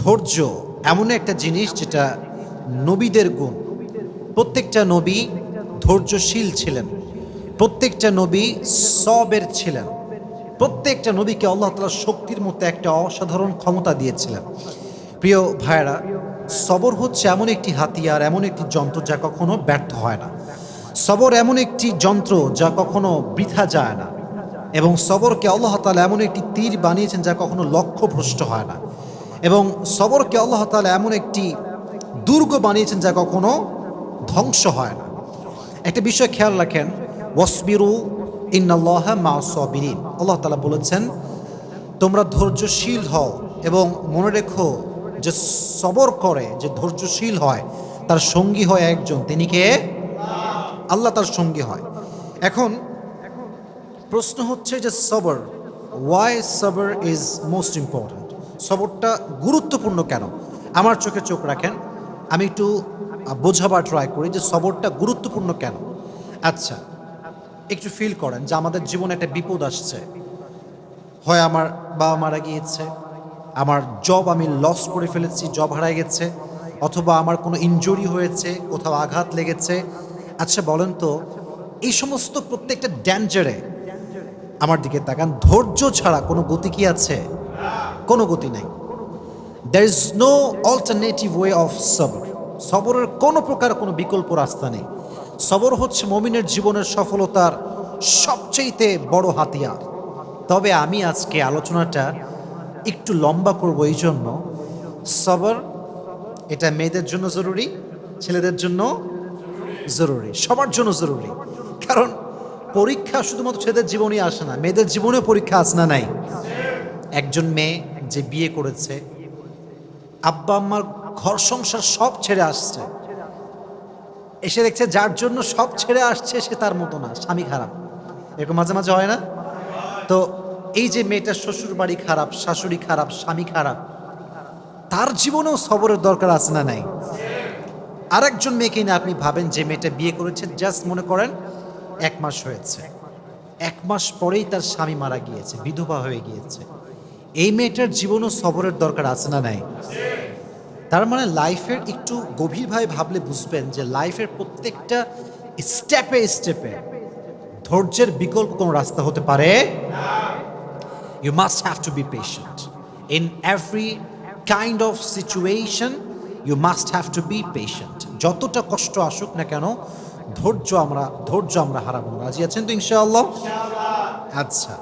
ধৈর্য এমন একটা জিনিস যেটা নবীদের গুণ। প্রত্যেকটা নবী ধৈর্যশীল ছিলেন, প্রত্যেকটা নবী সবের ছিলেন, প্রত্যেকটা নবীকে আল্লাহ তাআলা শক্তির মতো একটা অসাধারণ ক্ষমতা দিয়েছিলেন। প্রিয় ভাইয়েরা, সবর হচ্ছে এমন একটি হাতিয়ার, এমন একটি যন্ত্র যা কখনো ব্যর্থ হয় না। সবর এমন একটি যন্ত্র যা কখনো বৃথা যায় না, এবং সবরকে আল্লাহ তাআলা এমন একটি তীর বানিয়েছেন যা কখনো লক্ষ্যভ্রষ্ট হয় না, এবং সবরকে আল্লাহ তাআলা এমন একটি দুর্গ বানিয়েছেন যা কখনো ধ্বংস হয় না। একটা বিষয় খেয়াল রাখেন, ওয়াসবিরু ইন্নাল্লাহা মা'আস সাবিরিন। আল্লাহ তাআলা বলেছেন তোমরা ধৈর্যশীল হও, এবং মনে রেখো যে সবর করে, যে ধৈর্যশীল হয়, তার সঙ্গী হয় একজন, তিনি কে? আল্লাহ তার সঙ্গী হয়। এখন প্রশ্ন হচ্ছে যে সবর, ওয়াই সবর ইজ মোস্ট ইম্পর্ট্যান্ট? সবরটা গুরুত্বপূর্ণ কেন? আমার চোখে চোখ রাখেন, আমি একটু বোঝাবার ট্রাই করি যে সবরটা গুরুত্বপূর্ণ কেন। আচ্ছা, একটু ফিল করেন যে আমাদের জীবনে একটা বিপদ আসছে। হয় আমার বাবা মারা গিয়েছে, আমার জব আমি লস করে ফেলেছি, জব হারায় গেছে, অথবা আমার কোনো ইনজুরি হয়েছে, কোথাও আঘাত লেগেছে। আচ্ছা বলেন তো, এই সমস্ত প্রত্যেকটা ড্যাঞ্জারে আমার দিকে তাকান, ধৈর্য ছাড়া কোনো গতি কি আছে? কোনো গতি নাই। There is no alternative way of সবর। সবরের কোনো প্রকার কোনো বিকল্প রাস্তা নেই। সবর হচ্ছে মুমিনের জীবনের সফলতার সবচেয়ে বড় হাতিয়ার। তবে আমি আজকে আলোচনাটা একটু লম্বা করব, এই জন্য সবর এটা মেয়েদের জন্য জরুরি, ছেলেদের জন্য জরুরি, সবার জন্য জরুরি। কারণ পরীক্ষা শুধুমাত্র ছেলেদের জীবনেই আসে না, মেয়েদের জীবনেও পরীক্ষা আসে না নাই? একজন মেয়ে যে বিয়ে করেছে, আব্বা আম্মার ঘর সংসার সব ছেড়ে আসছে, এসে দেখছে যার জন্য সব ছেড়ে আসছে সে তার মতো না, স্বামী খারাপ। এরকম মাঝে মাঝে হয় না? তো এই যে মেয়েটার শ্বশুর বাড়ি খারাপ, শাশুড়ি খারাপ, স্বামী খারাপ, তার জীবনেও সবরের দরকার আছে না নাই? আরেকজন মেয়েকে না আপনি ভাবেন, যে মেয়েটা বিয়ে করেছে, জাস্ট মনে করেন 1 মাস হয়েছে, 1 মাস পরেই তার স্বামী মারা গিয়েছে, বিধবা হয়ে গিয়েছে। এই মেয়েটার জীবনও সবরের দরকার আছে না নাই? তার মানে লাইফের একটু গভীরভাবে ভাবলে বুঝবেন যে লাইফের প্রত্যেকটা স্টেপে স্টেপে ধৈর্যের বিকল্প কোনো রাস্তা হতে পারে। You must have to be patient. In every kind of situation, you must have to be patient. যতটা কষ্ট আসুক না কেন, ধৈর্য আমরা হারাবো না। রাজি আছেন তো ইনশাআল্লাহ? আচ্ছা,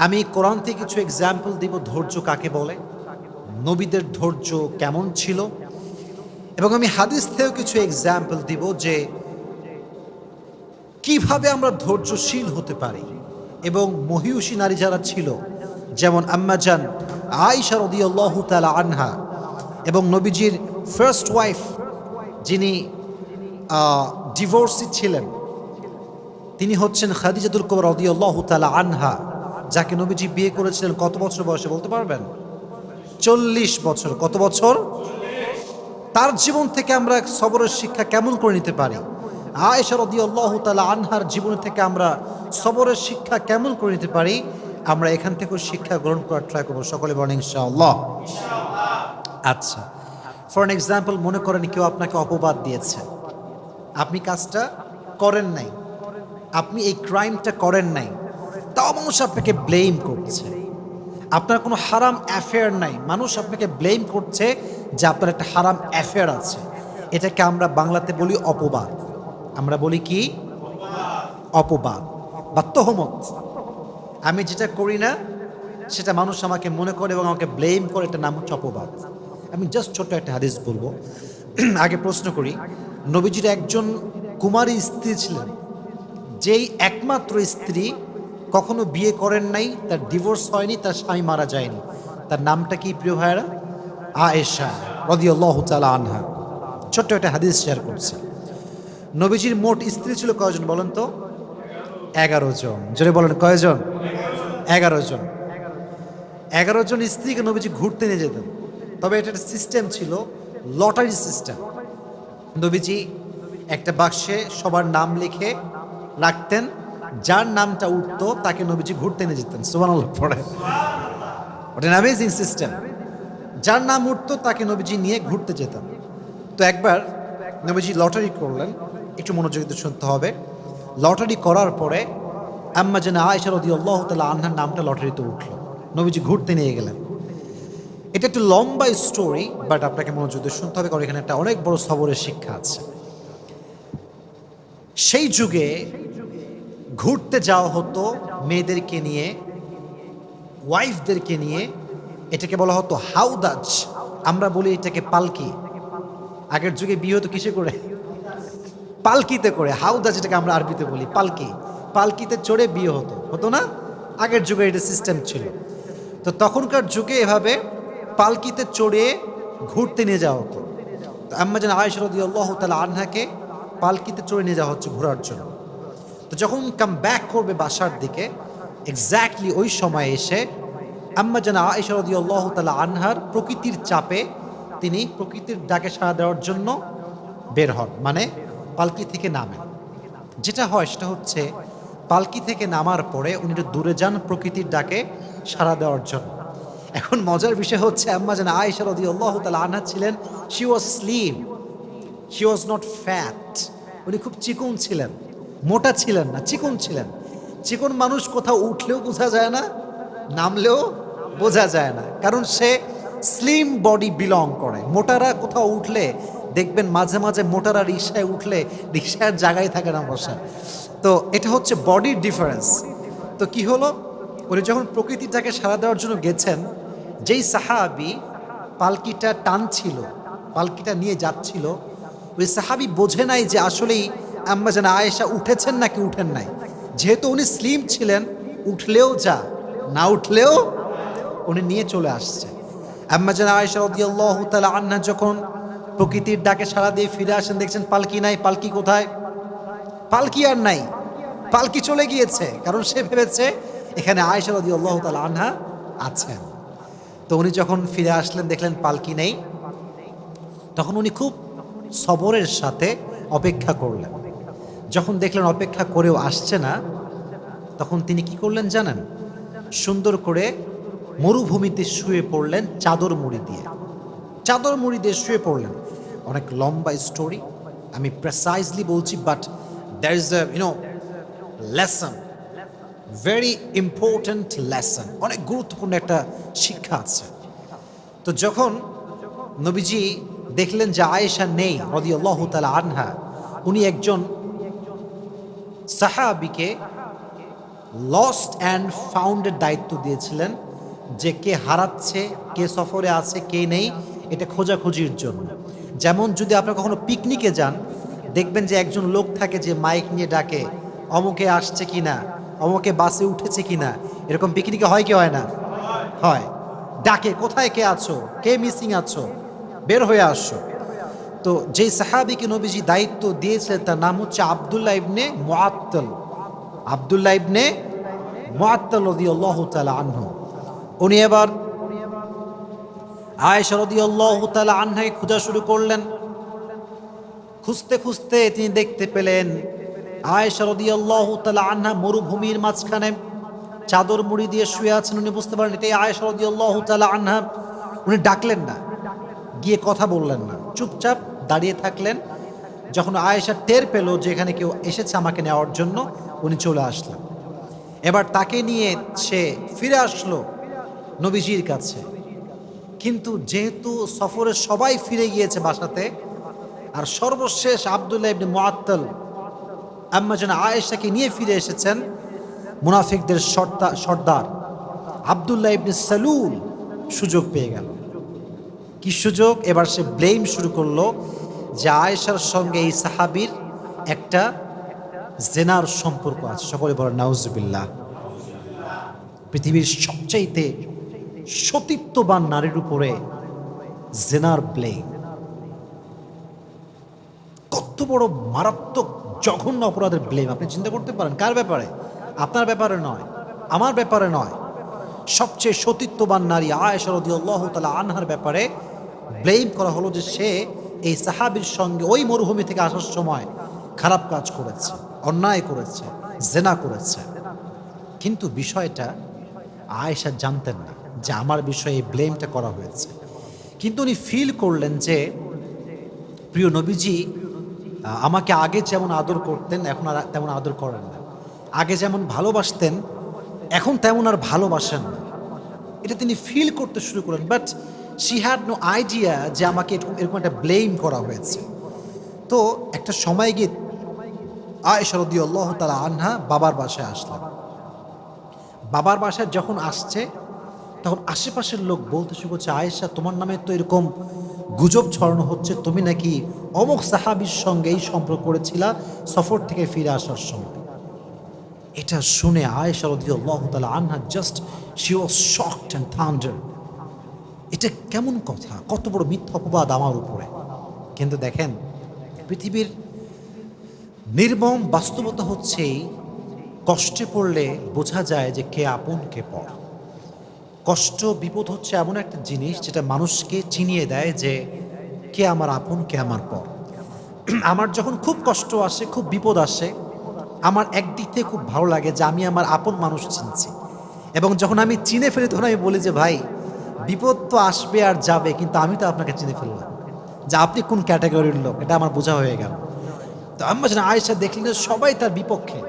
আমি কোরআন থেকে কিছু এক্সাম্পল দিব ধৈর্য কাকে বলে, নবীদের ধৈর্য কেমন ছিল, এবং আমি হাদিস থেকেও কিছু এক্সাম্পল দিব যে কিভাবে আমরা ধৈর্যশীল হতে পারি। এবং মহিয়সী নারী যারা ছিল, যেমন আম্মা জান আয়েশা রাদিয়াল্লাহু তাআলা আনহা, এবং নবীজির ফার্স্ট ওয়াইফ যিনি ডিভোর্সি ছিলেন, তিনি হচ্ছেন খাদিজাতুল কুবরা রাদিয়াল্লাহু তাআলা আনহা, যাকে নবীজি বিয়ে করেছিলেন কত বছর বয়সে বলতে পারবেন? 40 বছর। কত বছর? তার জীবন থেকে আমরা সবরের শিক্ষা কেমন করে নিতে পারি? আয়েশা রাদিয়াল্লাহু তাআলা আনহার জীবন থেকে আমরা সবরের শিক্ষা কেমন করে নিতে পারি? আমরা এখান থেকে শিক্ষা গ্রহণ করার ট্রাই করবো। সকলে বলেন ইনশাআল্লাহ। আচ্ছা, ফর এন এক্সাম্পল, মনে করেন কেউ আপনাকে অপবাদ দিয়েছে, আপনি কাজটা করেন নাই, আপনি এই ক্রাইমটা করেন নাই, তাও মানুষ আপনাকে ব্লেম করছে। আপনার কোনো হারাম অ্যাফেয়ার নাই, মানুষ আপনাকে ব্লেম করছে যে আপনার একটা হারাম অ্যাফেয়ার আছে। এটাকে আমরা বাংলাতে বলি অপবাদ। আমরা বলি কি? অপবাদ বা তহমত। আমি যেটা করি না সেটা মানুষ আমাকে মনে করে এবং আমাকে ব্লেম করে, এটার নাম হচ্ছে অপবাদ। আমি জাস্ট ছোট্ট একটা হাদিস বলবো। আগে প্রশ্ন করি, নবীজির একজন কুমারী স্ত্রী ছিলেন, যেই একমাত্র স্ত্রী, কখনো বিয়ে করেন নাই, তার ডিভোর্স হয়নি, তার স্বামী মারা যায়নি। তার নামটা কি প্রিয় ভাইয়েরা? আয়েশা রাদিয়াল্লাহু তাআলা আনহা। ছোট্ট একটা হাদিস শেয়ার করছি। নবীজির মোট স্ত্রী ছিল কয়জন বলেন তো? 11 জন। জোরে বলেন কয়জন? 11 জন। 11 জন স্ত্রীকে নবীজি ঘুরতে নিয়ে যেতেন। তবে এটা একটা সিস্টেম ছিল, লটারি সিস্টেম। নবীজি একটা বাক্সে সবার নাম লিখে রাখতেন, যার নামটা উঠতো তাকে নবীজি ঘুরতে নিয়ে যেতেন। সুবহানাল্লাহ পড়ে। What an amazing system. যার নাম উঠতো তাকে নবীজি নিয়ে ঘুরতে যেতেন। তো একবার নবীজি লটারি করলেন, একটু মনোযোগ দিয়ে শুনতে হবে। লটারি করার পরে আম্মা জানা আয়েশা রাদিয়াল্লাহু তাআলা আনহার নামটা লটারিতে উঠল, নবীজি ঘুরতে নিয়ে গেলেন। এটা একটু লম্বা স্টোরি, বাট আপনাকে মনোযোগ দিয়ে শুনতে হবে, কারণ এখানে একটা অনেক বড় সবরের শিক্ষা আছে। সেই যুগে ঘুরতে যাওয়া হতো মেয়েদেরকে নিয়ে, ওয়াইফদেরকে নিয়ে। এটাকে বলা হতো হাউদাজ, আমরা বলি এটাকে পালকি। আগের যুগে বিয়ে হতো কিসে করে? পালকিতে করে। হাউদাজ এটাকে আমরা আরবিতে বলি পালকি। পালকিতে চড়ে বিয়ে হতো, হতো না? আগের যুগে এটা সিস্টেম ছিল। তো তখনকার যুগে এভাবে পালকিতে চড়ে ঘুরতে নিয়ে যাওয়া হতো। তো আম্মা জান আয়েশা রাদিয়াল্লাহু তাআলা আনহাকে পালকিতে চড়ে নিয়ে যাওয়া হচ্ছে ঘোরার জন্য। তো যখন কাম ব্যাক করবে বাসার দিকে, এক্স্যাক্টলি ওই সময় এসে আম্মা জান আয়েশা রাদিয়াল্লাহু তাআলা আনহার প্রকৃতির চাপে তিনি প্রকৃতির ডাকে সাড়া দেওয়ার জন্য বের হন, মানে পালকি থেকে নামেন। যেটা হয় সেটা হচ্ছে পালকি থেকে নামার পরে উনি একটু দূরে যান প্রকৃতির ডাকে সাড়া দেওয়ার জন্য। এখন মজার বিষয় হচ্ছে আম্মা জান আয়েশা রাদিয়াল্লাহু তাআলা আনহা ছিলেন, she was slim, she was not fat. উনি খুব চিকন ছিলেন, মোটা ছিলেন না, চিকন ছিলেন। চিকন মানুষ কোথাও উঠলেও বোঝা যায় না, নামলেও বোঝা যায় না, কারণ সে স্লিম বডি বিলং করে। মোটারা কোথাও উঠলে দেখবেন মাঝে মাঝে মোটারা রিকশায় উঠলে রিকশার জায়গায় থাকে না বসা। তো এটা হচ্ছে বডির ডিফারেন্স। তো কি হলো, উনি যখন প্রকৃতিটাকে সাড়া দেওয়ার জন্য গেছেন, যেই সাহাবি পালকিটা টানছিল, পালকিটা নিয়ে যাচ্ছিল, ওই সাহাবি বোঝে নাই যে আসলেই আম্মা জান আয়েশা উঠেছেন নাকি উঠেন নাই। যেহেতু উনি স্লিম ছিলেন, উঠলেও যা, না উঠলেও উনি নিয়ে চলে আসছে। আম্মা জান আয়েশা রাদিয়াল্লাহু তাআলা আনহা যখন প্রকৃতির ডাকে সাড়া দিয়ে ফিরে আসেন, দেখছেন পালকি নাই। পালকি কোথায়? পালকি আর নাই, পালকি চলে গিয়েছে, কারণ সে ভেবেছে এখানে আয়েশা রাদিয়াল্লাহু তাআলা আনহা আছেন। তো উনি যখন ফিরে আসলেন, দেখলেন পালকি নেই, তখন উনি খুব সবরের সাথে অপেক্ষা করলেন। যখন দেখলেন অপেক্ষা করেও আসছে না, তখন তিনি কি করলেন জানেন? সুন্দর করে মরুভূমিতে শুয়ে পড়লেন চাদর মুড়ি দিয়ে। চাদর মুড়ি দিয়ে শুয়ে পড়লেন। অনেক লম্বা স্টোরি, আমি প্রেসাইজলি বলছি, but there is a lesson, very important lesson, অনেক গুরুত্বপূর্ণ একটা শিক্ষা আছে। তো যখন নবীজি দেখলেন যে আয়েশা নেই রাদিয়াল্লাহু তাআলা আনহা, উনি একজন সাহাবীকে লস্ট অ্যান্ড ফাউন্ডের দায়িত্ব দিয়েছিলেন, যে কে হারাচ্ছে, কে সফরে আছে, কে নেই, এটা খোঁজাখুঁজির জন্য। যেমন যদি আপনারা কখনো পিকনিকে যান, দেখবেন যে একজন লোক থাকে যে মাইক নিয়ে ডাকে, অমুকে আসছে কিনা, অমুকে বাসে উঠেছে কিনা। এরকম পিকনিকে হয় কি হয় না? হয়। ডাকে, কোথায় কে আছো, কে মিসিং আছো, বের হয়ে আসো। তো যেই সাহাবীকে নবীজি দায়িত্ব দিয়েছিলেন তার নাম হচ্ছে আব্দুল্লাহ ইবনে মুআত্তাল। আব্দুল্লাহ ইবনে মুআত্তাল রাদিয়াল্লাহু তাআলা আনহু। উনি এবার আয়েশা রাদিয়াল্লাহু তাআলা আনহাকে খোঁজা শুরু করলেন। খুঁজতে খুঁজতে তিনি দেখতে পেলেন আয়েশা রাদিয়াল্লাহু তাআলা আনহা মরুভূমির মাঝখানে চাদর মুড়ি দিয়ে শুয়ে আছেন। উনি বুঝতে পারেন এটাই আয়েশা রাদিয়াল্লাহু তাআলা আনহা। উনি ডাকলেন না, গিয়ে কথা বললেন না, চুপচাপ দাঁড়িয়ে থাকলেন। যখন আয়েশা টের পেল যে এখানে কেউ এসেছে আমাকে নেওয়ার জন্য, উনি চলে আসলেন। এবার তাকে নিয়ে সে ফিরে আসলো নবীজির কাছে। কিন্তু যেহেতু সফরে সবাই ফিরে গিয়েছে বাসাতে, আর সর্বশেষ আব্দুল্লাহ ইবনে মুআত্তাল আম্মা জান আয়েশাকে নিয়ে ফিরে এসেছেন, মুনাফিকদের সর্দার আব্দুল্লাহ ইবনে সালুল সুযোগ পেয়ে গেল। কি সুযোগ? এবার সে ব্লেম শুরু করলো যে আয়েশার সঙ্গে এই সাহাবীর একটা জেনার সম্পর্ক আছে। সকলে বলেন নাউজুবিল্লাহ। পৃথিবীর সবচাইতে সতীত্ববান নারীর উপরে জেনার ব্লেম, কত বড় মারাত্মক জঘন্য অপরাধের ব্লেম। আপনি চিন্তা করতে পারেন কার ব্যাপারে? আপনার ব্যাপারে নয়, আমার ব্যাপারে নয়, সবচেয়ে সতীত্ববান নারী আয়েশা রাদিয়াল্লাহু তাআলা আনহার ব্যাপারে ব্লেম করা হলো যে সে এই সাহাবীর সঙ্গে ওই মরুভূমি থেকে আসার সময় খারাপ কাজ করেছে, অন্যায় করেছে, জেনা করেছে। কিন্তু বিষয়টা আয়েশা জানতেন না যে আমার বিষয়ে এই ব্লেমটা করা হয়েছে। কিন্তু উনি ফিল করলেন যে প্রিয় নবীজি আমাকে আগে যেমন আদর করতেন এখন আর তেমন আদর করেন না, আগে যেমন ভালোবাসতেন এখন তেমন আর ভালোবাসেন না। এটা তিনি ফিল করতে শুরু করেন, but she had no idea যে আমাকে এরকম একটা ব্লেম করা হয়েছে। তো একটা সময় গিয়ে আয়েশা রাদিয়াল্লাহু তাআলা আনহা বাবার বাসায় আসলেন। বাবার বাসায় যখন আসছে তখন আশেপাশের লোক বলতে শুরু করছে, আয়েশা তোমার নামে তো এরকম গুজব ছড়ানো হচ্ছে, তুমি নাকি অমুক সাহাবীর সঙ্গে এই সম্পর্ক করেছিলা সফর থেকে ফিরে আসার সময়। এটা শুনে আয়েশা রাদিয়াল্লাহু তাআলা আনহা just she was shocked and thunder. এটা কেমন কথা, কত বড় মিথ্যা অপবাদ আমার উপরে। কিন্তু দেখেন, পৃথিবীর নির্মম বাস্তবতা হচ্ছে কষ্টে পড়লে বোঝা যায় যে কে আপন কে পর। কষ্ট বিপদ হচ্ছে এমন একটা জিনিস যেটা মানুষকে চিনিয়ে দেয় যে কে আমার আপন কে আমার পর। আমার যখন খুব কষ্ট আসে, খুব বিপদ আসে, আমার একদিক থেকে খুব ভালো লাগে যে আমি আমার আপন মানুষ চিনছি। এবং যখন আমি চিনে ফেলি তখন আমি বলি যে ভাই বিপদ তো আসবে আর যাবে, কিন্তু আমি তো আপনাকে চিনে ফেললাম যে আপনি কোন ক্যাটাগরির লোক, এটা আমার বোঝা হয়ে গেল। তো আম্মা জান আয়েশা দেখলেন যে সবাই তার বিপক্ষে,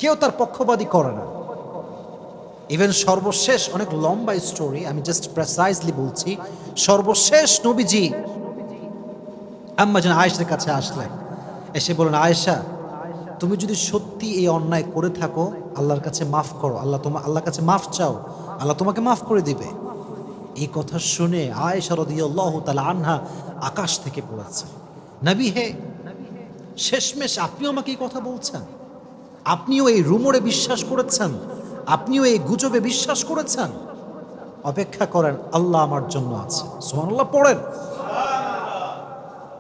কেউ তার পক্ষপাতী করে না। ইভেন সর্বশেষ, অনেক লম্বা স্টোরি, আমি জাস্ট প্রেসাইজলি বলছি, সর্বশেষ নবীজি আম্মা জান আয়েশার কাছে আসলেন, এসে বলেন, আয়েশা তুমি যদি সত্যি এই অন্যায় করে থাকো আল্লাহর কাছে মাফ করো, আল্লাহর কাছে মাফ চাও, আল্লাহ তোমাকে মাফ করে দিবে। এই কথা শুনে আয়েশা রাদিয়াল্লাহু তাআলা আনহা আকাশ থেকে পড়েছে, নবী হে, শেষমেশ আপনিও আমাকে এই কথা বলছেন, আপনিও এই রুমরে বিশ্বাস করেছেন, আপনিও এই গুজবে বিশ্বাস করেছেন? অপেক্ষা করেন, আল্লাহ আমার জন্য আছে। সুবহানাল্লাহ পড়েন।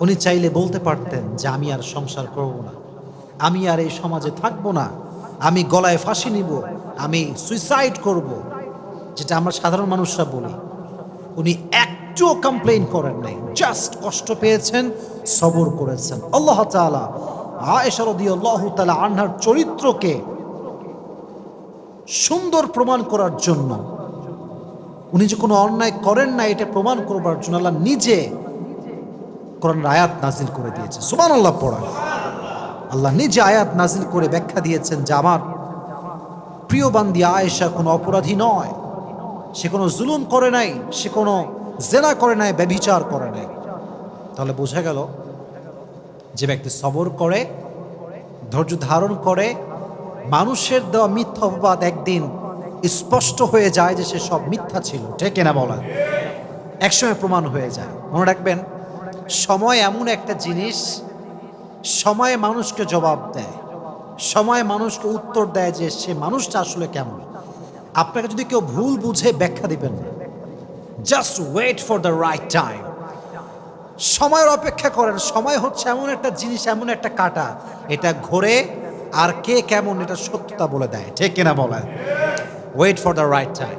উনি চাইলে বলতে পারতেন যে আমি আর সংসার করব না, আমি আর এই সমাজে থাকবো না, আমি গলায় ফাঁসি নিব, আমি সুইসাইড করব, যেটা আমরা সাধারণ মানুষরা বলি। উনি একটুও কমপ্লেইন করেন নাই, জাস্ট কষ্ট পেয়েছেন, সবর করেছেন। আল্লাহ তাআলা আয়েশা রাদিয়াল্লাহু তাআলা আনহার চরিত্রকে সুন্দর প্রমাণ করার জন্য, উনি যে কোনো অন্যায় করেন না এটা প্রমাণ করবার জন্য আল্লাহ নিজে কোরআনের আয়াত নাজিল করে দিয়েছে। সুবহানাল্লাহ পড়া। আল্লাহ নিজে আয়াত নাজিল করে ব্যাখ্যা দিয়েছেন যে আমার প্রিয় বান্দি আয়েশা কোনো অপরাধী নয়, সে কোনো জুলুম করে নাই, সে কোনো জেনা করে নাই, ব্যভিচার করে নাই। তাহলে বোঝা গেল যে ব্যক্তি সবর করে, ধৈর্য ধারণ করে, মানুষের দেওয়া মিথ্যা অপবাদ একদিন স্পষ্ট হয়ে যায় যে সে সব মিথ্যা ছিল, ঠিক কিনা বলেন? একসময় প্রমাণ হয়ে যায়। মনে রাখবেন, সময় এমন একটা জিনিস, সময়ে মানুষকে জবাব দেয়, সময় মানুষকে উত্তর দেয় যে সে মানুষটা আসলে কেমন। আপনাকে যদি কেউ ভুল বুঝে ব্যাখ্যা দিবেন না, just wait for the right time. সময়ের অপেক্ষা করেন। সময় হচ্ছে এমন একটা জিনিস, এমন একটা কাঁটা, এটা ঘোরে আর কে কেমন এটা সত্যতা বলে দেয়, ঠিক কিনা বলেন? Wait for the right time,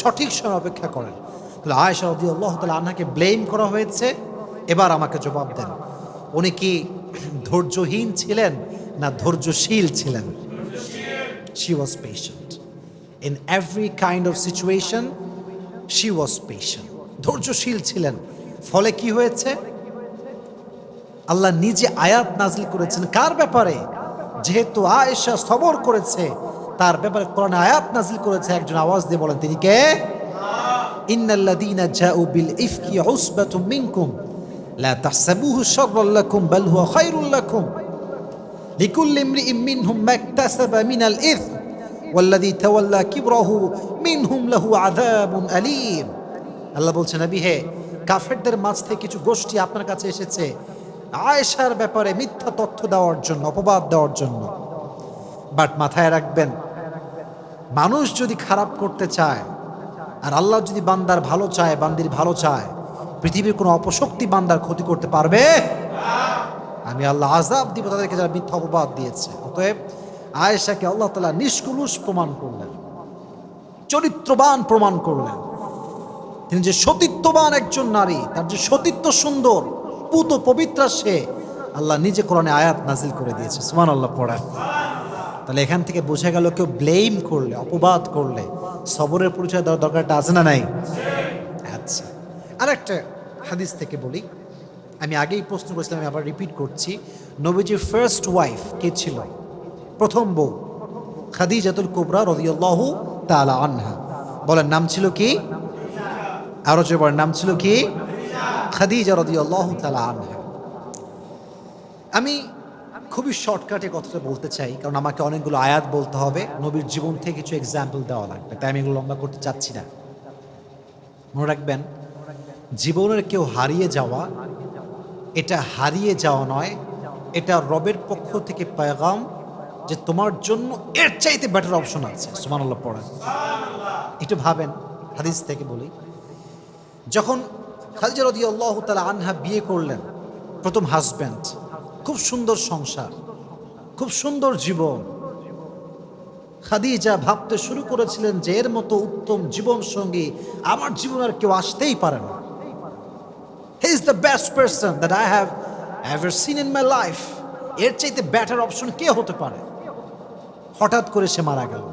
সঠিক সময় অপেক্ষা করেন। তাহলে আয়েশা রাদিয়াল্লাহু তাআলা আনহাকে ব্লেম করা হয়েছে, এবার আমাকে জবাব দেন, উনি কি ধৈর্যহীন ছিলেন না ধৈর্যশীল ছিলেন? She was patient. In every kind of situation, she was patient. ধৈর্যশীল ছিলেন। ফলে কি হয়েছে? আল্লাহ নিজে আয়াত নাজিল করেছেন কার ব্যাপারে? যেহেতু আয়েশা সবর করেছে তার ব্যাপারে কোরআনে আয়াত নাজিল করেছে। একজন আওয়াজ দিয়ে বলেন, তিনি কে? ইন্নাল্লাযীনা জাউ বিল ইফকি উসবাতুম মিনকুম লা তাহসাবুহু শাররাল লাকুম বাল হুয়া খায়রুল লাকুম লিকুল্লি ইমরিইম মিনহুম মাকতাসাবা মিনাল ইসম ওয়াল্লাযী তাওয়াল্লা কিবরাহু মিনহুম লাহু আযাবুন আলীম। আল্লাহ বলছেন, নবী হে, কাফেরদের মাঝ থেকে কিছু গোষ্ঠী আপনার কাছে এসেছে আয়েশার ব্যাপারে মিথ্যা তথ্য দেওয়ার জন্য, অপবাদ দেওয়ার জন্য। বাট মাথায় রাখবেন, মানুষ যদি খারাপ করতে চায় আর আল্লাহ যদি বান্দার ভালো চায়, বান্দির ভালো চায়, পৃথিবীর কোনো অপশক্তি বান্দার ক্ষতি করতে পারবে? আমি আল্লাহ আযাব দিব তাদেরকে যারা মিথ্যা অপবাদ দিয়েছে। অতএব আয়েশাকে আল্লাহ তাআলা নিষ্কলুষ প্রমাণ করলেন, চরিত্রবান প্রমাণ করলেন। তিনি যে সতীত্ববান একজন নারী, তার যে সতীত্ব সুন্দর, পুত পবিত্রা, সে আল্লাহ নিজে কোরআনে আয়াত নাজিল করে দিয়েছে। সুবহানাল্লাহ পড়া। তাহলে এখান থেকে বোঝা গেল কেউ ব্লেম করলে, অপবাদ করলে সবরের পরিচয় দেওয়ার দরকারটা আছে না নাই? আচ্ছা, আরেকটা হাদিস থেকে বলি, আমি আগেই প্রশ্ন করেছিলাম, আমি আবার রিপিট করছি। নবীজির ফার্স্ট ওয়াইফ কে ছিল? প্রথম বউ খাদিজাতুল কুবরা রাদিয়াল্লাহু তাআলা আনহা। বলেন নাম ছিল কি? আরো জোরে বলেন, নাম ছিল কি? খাদিজা রাদিয়াল্লাহু তাআলা আনহা। আমি খুবই শর্টকাটে কথাটা বলতে চাই, কারণ আমাকে অনেকগুলো আয়াত বলতে হবে, নবীর জীবন থেকে কিছু এক্সাম্পল দেওয়া লাগবে, তাই আমি এগুলো লম্বা করতে চাচ্ছি না। মনে রাখবেন, জীবনের কেউ হারিয়ে যাওয়া, এটা হারিয়ে যাওয়া নয়, এটা রবের পক্ষ থেকে পেগাম যে তোমার জন্য এর চাইতে বেটার অপশন আছে। সুবহানাল্লাহ পড়েন। একটু ভাবেন, হাদিস থেকে বলি, যখন খাদিজা রাদিয়াল্লাহু তাআলা আনহা বিয়ে করলেন, প্রথম হাজব্যান্ড, খুব সুন্দর সংসার, খুব সুন্দর জীবন। খাদিজা ভাবতে শুরু করেছিলেন যে এর মতো উত্তম জীবন সঙ্গী আমার জীবন আর কেউ আসতেই পারে না। He is the best person that I have ever seen in my life. এর চাইতে বেটার অপশন কে হতে পারে? হঠাৎ করে সে মারা গেল।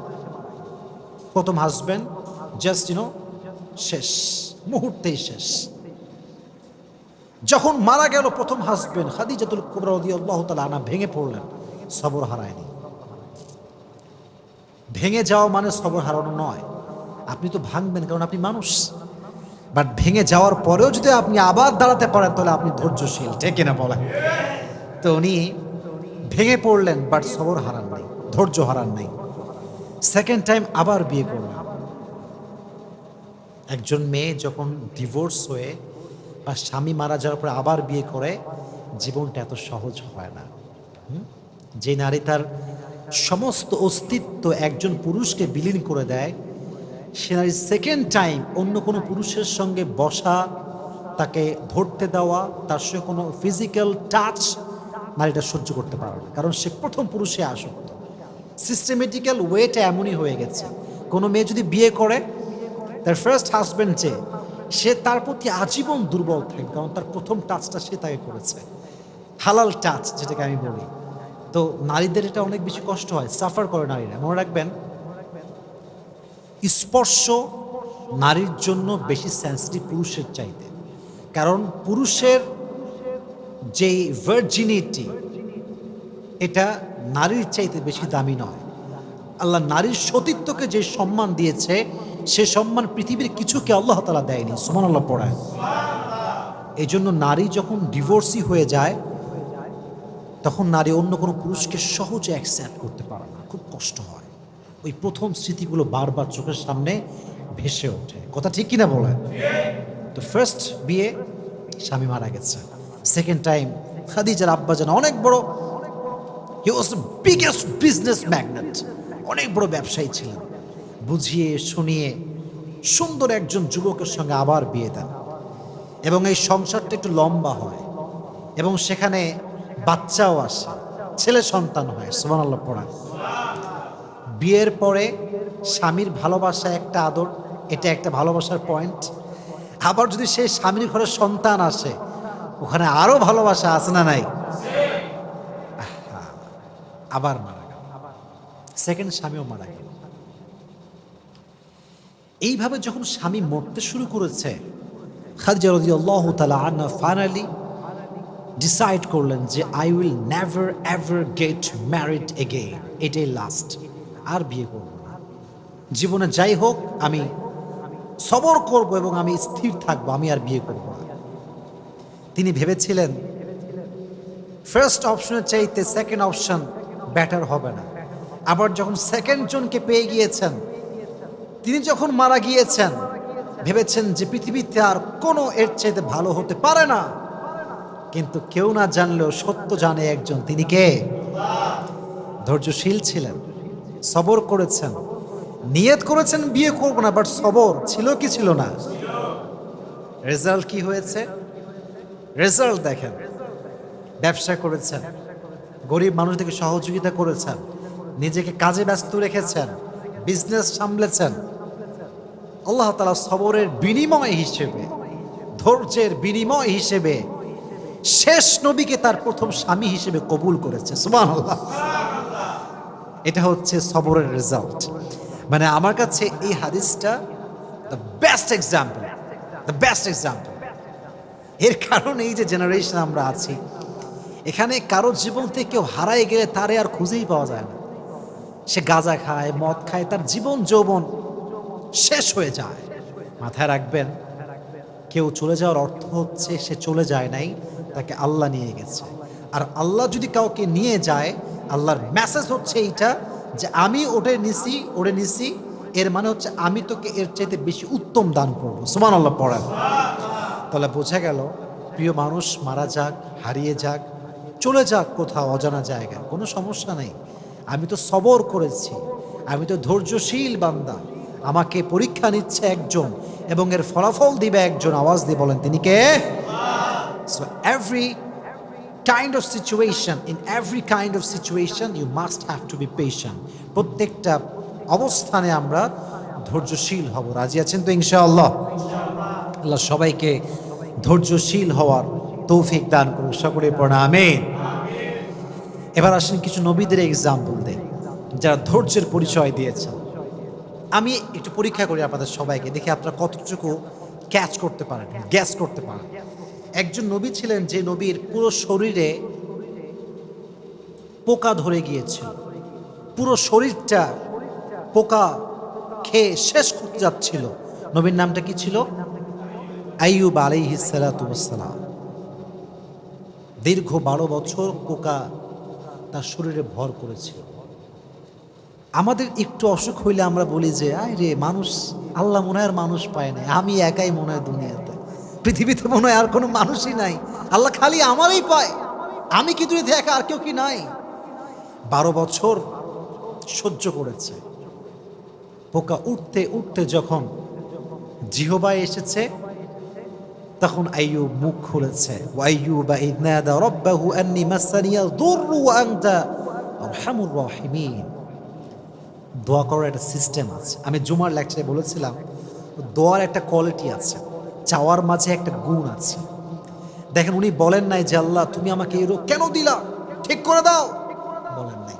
প্রথম হাজব্যান্ড জাস্ট শেষ, মুহূর্তেই শেষ। যখন মারা গেল প্রথম হাজব্যান্ড, খাদিজাতুল কুবরা রাদিয়াল্লাহু তাআলা আনহা ভেঙে পড়লেন। সবর হারায়নি। ভেঙে যাওয়া মানে সবর হারানো নয়। আপনি তো ভাঙবেন, কারণ আপনি মানুষ, বাট ভেঙে যাওয়ার পরেও যদি আপনি আবার দাঁড়াতে পারেন তাহলে আপনি ধৈর্যশীল, ঠিক কিনা বলেন? তো উনি ভেঙে পড়লেন, বাট সবর হারান নাই, ধৈর্য হারান নাই। সেকেন্ড টাইম আবার বিয়ে করলেন। একজন মেয়ে যখন ডিভোর্স হয়ে বা স্বামী মারা যাওয়ার পরে আবার বিয়ে করে, জীবনটা এত সহজ হয় না। যে নারী তার সমস্ত অস্তিত্ব একজন পুরুষকে বিলীন করে দেয়, সে নারী সেকেন্ড টাইম অন্য কোনো পুরুষের সঙ্গে বসা, তাকে ধরতে দেওয়া, তার সঙ্গে কোনো ফিজিক্যাল টাচ নারীটা সহ্য করতে পারে না, কারণ সে প্রথম পুরুষে আসক্ত। সিস্টেমেটিক্যাল ওয়েটা এমনই হয়ে গেছে। কোনো মেয়ে যদি বিয়ে করে তার ফার্স্ট হাজব্যান্ড, যে সে তার প্রতি আজীবন দুর্বল থাকে, কারণ তার প্রথম টাচটা সে তাকে করেছে, হালাল টাচ যেটাকে আমি বলি। তো নারীদের এটা অনেক বেশি কষ্ট হয়, সাফার করে নারীরা। মনে রাখবেন, স্পর্শ নারীর জন্য বেশি সেন্সিটিভ পুরুষের চাইতে, কারণ পুরুষের যেই ভার্জিনিটি, এটা নারীর চাইতে বেশি দামি নয়। আল্লাহ নারীর সতীত্বকে যে সম্মান দিয়েছে, সে সম্মান পৃথিবীর কিছুকে আল্লাহ তাআলা দেয়নি। সুবহানাল্লাহ পড়ায়। এই জন্য নারী যখন ডিভোর্সি হয়ে যায়, তখন নারী অন্য কোনো পুরুষকে সহজে অ্যাকসেপ্ট করতে পারে না, খুব কষ্ট হয়। ওই প্রথম স্মৃতিগুলো বারবার চোখের সামনে ভেসে ওঠে। কথা ঠিক কিনা বলেন? তো ফার্স্ট বিয়ে, স্বামী মারা গেছে। সেকেন্ড টাইম খাদিজার আব্বাজান অনেক বড়, he was the biggest business magnate, অনেক বড় ব্যবসায়ী ছিলেন। বুঝিয়ে শুনিয়ে সুন্দর একজন যুবকের সঙ্গে আবার বিয়ে দেন, এবং এই সংসারটা একটু লম্বা হয়, এবং সেখানে বাচ্চাও আসে, ছেলে সন্তান হয়। সুবহানাল্লাহ পড়া। বিয়ের পরে স্বামীর ভালোবাসা একটা আদর, এটা একটা ভালোবাসার পয়েন্ট। আবার যদি সেই স্বামীর ঘরে সন্তান আসে, ওখানে আরো ভালোবাসা আছে না নাই? আবার মারা গেল, সেকেন্ড স্বামীও মারা গেল। এইভাবে যখন স্বামী মরতে শুরু করেছে, খাদিজা রাদিয়াল্লাহু তাআলা আনহা ফাইনালি ডিসাইড করলেন যে I will never ever get married again, এটাই লাস্ট, আর বিয়ে করব না। জীবনে যাই হোক আমি সবর করব এবং আমি স্থির থাকবো, আমি আর বিয়ে করব না। তিনি ভেবেছিলেন ফার্স্ট অপশনের চাইতে সেকেন্ড অপশন বেটার হবে না। আবার যখন সেকেন্ড জনকে পেয়ে গিয়েছেন, তিনি যখন মারা গিয়েছেন, ভেবেছেন যে পৃথিবীতে আর কোনো এর চাইতে ভালো হতে পারে না। কিন্তু কেউ না জানলেও সত্য জানে একজন, তিনি কে? ধৈর্যশীল ছিলেন, সবর করেছেন, নিয়ত করেছেন বিয়ে করব না, বাট সবর ছিল কি ছিল না? রেজাল্ট কি হয়েছে? রেজাল্ট দেখেন, ব্যবসা করেছেন, গরিব মানুষদেরকে সহযোগিতা করেছেন, নিজেকে কাজে ব্যস্ত রেখেছেন, বিজনেস সামলেছেন। আল্লাহ তাআলা সবরের বিনিময় হিসেবে, ধৈর্যের বিনিময় হিসেবে শেষ নবীকে তার প্রথম স্বামী হিসেবে কবুল করেছে। সুবহানাল্লাহ। এটা হচ্ছে সবরের রেজাল্ট। মানে আমার কাছে এই হাদিসটা the best example, the best example. এর কারণ এই যে জেনারেশন আমরা আছি, এখানে কারোর জীবন থেকে কেউ হারায় গেলে তারে আর খুঁজেই পাওয়া যায় না। সে গাঁজা খায়, মদ খায়, তার জীবন যৌবন শেষ হয়ে যায়। মাথায় রাখবেন, কেউ চলে যাওয়ার অর্থ হচ্ছে সে চলে যায় নাই, তাকে আল্লাহ নিয়ে গেছে। আর আল্লাহ যদি কাউকে নিয়ে যায়, আল্লাহর মেসেজ হচ্ছে এইটা যে আমি ওরে নিছি, এর মানে হচ্ছে আমি তোকে এর চাইতে বেশি উত্তম দান করবো। সুবহানাল্লাহ পড়েন। তাহলে বোঝা গেল, প্রিয় মানুষ মারা যাক, হারিয়ে যাক, চলে যাক কোথাও অজানা জায়গায়, কোনো সমস্যা নেই। আমি তো সবর করেছি, আমি তো ধৈর্যশীল বান্দা। আমাকে পরীক্ষা নিচ্ছে একজন এবং এর ফলাফল দিবে একজন। আওয়াজ দিয়ে বলেন তিনি কে? So every kind of situation, in every kind of situation you must have to be patient. প্রত্যেকটা অবস্থানে আমরা ধৈর্যশীল হব। রাজি আছেন তো ইনশাআল্লাহ? আল্লাহ সবাইকে ধৈর্যশীল হওয়ার তৌফিক দান করুন। সকলে পড়া আমিন। এবার আসেন কিছু নবীদের এক্সাম্পল দেই যারা ধৈর্যের পরিচয় দিয়েছেন। আমি একটু পরীক্ষা করি আপনাদের সবাইকে, দেখি আপনারা কতটুকু ক্যাচ করতে পারেন, গ্যাস করতে পারেন। একজন নবী ছিলেন যে নবীর পুরো শরীরে পোকা ধরে গিয়েছিল, পুরো শরীরটা পোকা খেয়ে শেষ করতে যাচ্ছিল। নবীর নামটা কি ছিল? আইয়ুব আলাইহিস সালাতু ওয়াস সালাম। দীর্ঘ 12 বছর পোকা তার শরীরে ভর করেছিল। আমাদের একটু অসুখ হইলে আমরা বলি যে আয় রে মানুষ, আল্লাহ মনে হয় মানুষ পায় না, আমি একাই মনে হয় দুনিয়াতে, পৃথিবীতে মনে হয় আর কোনো মানুষই নাই, আল্লাহ খালি আমারই পায়, আমি কি দুনিয়াতে একা, আর কেউ কি নাই? 12 বছর সহ্য করেছে। পোকা উঠতে উঠতে যখন জিহবায় এসেছে, তখন আইয়ুব মুখ খুলেছে। ওয়াইয়ুবা ইয নাদা রাব্বাহু আন্নী মাসানিয়াল দুররু ওয়া আনতা আরহামুর রাহিমিন। দোয়া করার একটা সিস্টেম আছে। আমি জুমার লেকচারে বলেছিলাম, দোয়ার একটা কোয়ালিটি আছে, চাওয়ার মাঝে একটা গুণ আছে। দেখেন, উনি বলেন নাই যে আল্লাহ তুমি আমাকে এই রোগ কেন দিলা, ঠিক করে দাও, বলেন নাই।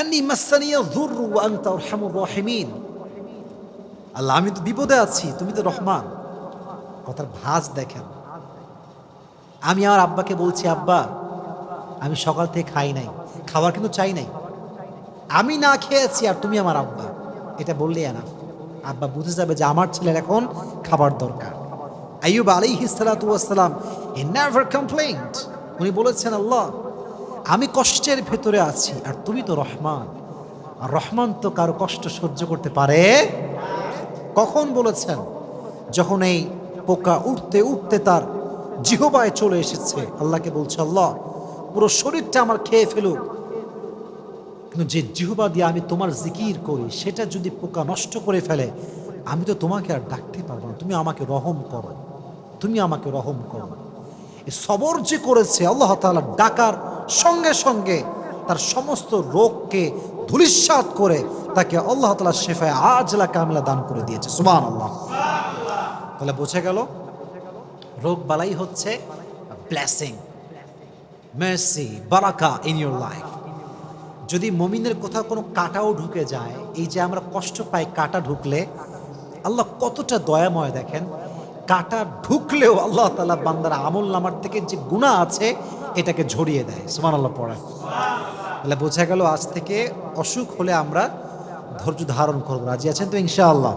আন্নী মাসানিয়াল দুররু ওয়া আনতা আরহামুর রাহিমিন। আল্লাহ আমি তো বিপদে আছি, তুমি তো রহমান। কথার ভাঁজ দেখেন। আমি আমার আব্বাকে বলছি, আব্বা আমি সকাল থেকে খাই নাই, খাবার কিন্তু চাই নাই, আমি না খেয়েছি আর তুমি আমার আব্বা, এটা বললেই না, আব্বা বুঝে যাবে যে আমার ছেলের এখন খাবার দরকার। আইয়ুব আলাইহিস সালাতু ওয়াস সালাম হি নেভার কমপ্লেইনড। উনি বলেছেন আল্লাহ আমি কষ্টের ভেতরে আছি আর তুমি তো রহমান, আর রহমান তো কারো কষ্ট সহ্য করতে পারে। কখন বলেছেন? যখন এই পোকা উঠতে উঠতে তার জিহবায় চলে এসেছে। আল্লাহকে বলছে আল্লাহ পুরো শরীরটা আমার খেয়ে ফেলুক, কিন্তু যে জিহবা দিয়ে আমি তোমার জিকির করি সেটা যদি পোকা নষ্ট করে ফেলে, আমি তো তোমাকে আর ডাকতে পারবো না, তুমি আমাকে রহম করো, তুমি আমাকে রহম করো। এই সবর যে করেছে, আল্লাহ তাআলা ডাকার সঙ্গে সঙ্গে তার সমস্ত রোগকে ধূলিসাৎ করে তাকে আল্লাহ তাআলা শিফায়ে আজলা কামিলা দান করে দিয়েছে। সুবহানাল্লাহ। তাহলে বোঝা গেল রোগ বালাই হচ্ছে ব্লেসিং, মার্সি, বারাকা ইন ইউর লাইফ। যদি মুমিনের কোথাও কোনো কাঁটাও ঢুকে যায়, এই যে আমরা কষ্ট পাই কাঁটা ঢুকলে, আল্লাহ কতটা দয়াময় দেখেন। কাঁটা ঢুকলেও আল্লাহ তাআলা বান্দার আমল নামার থেকে যে গুনাহ আছে এটাকে ঝরিয়ে দেয়। সুবহানাল্লাহ পড়া। তাহলে বোঝা গেল আজ থেকে অসুখ হলে আমরা ধৈর্য ধারণ করব। রাজি আছেন তো ইনশাআল্লাহ?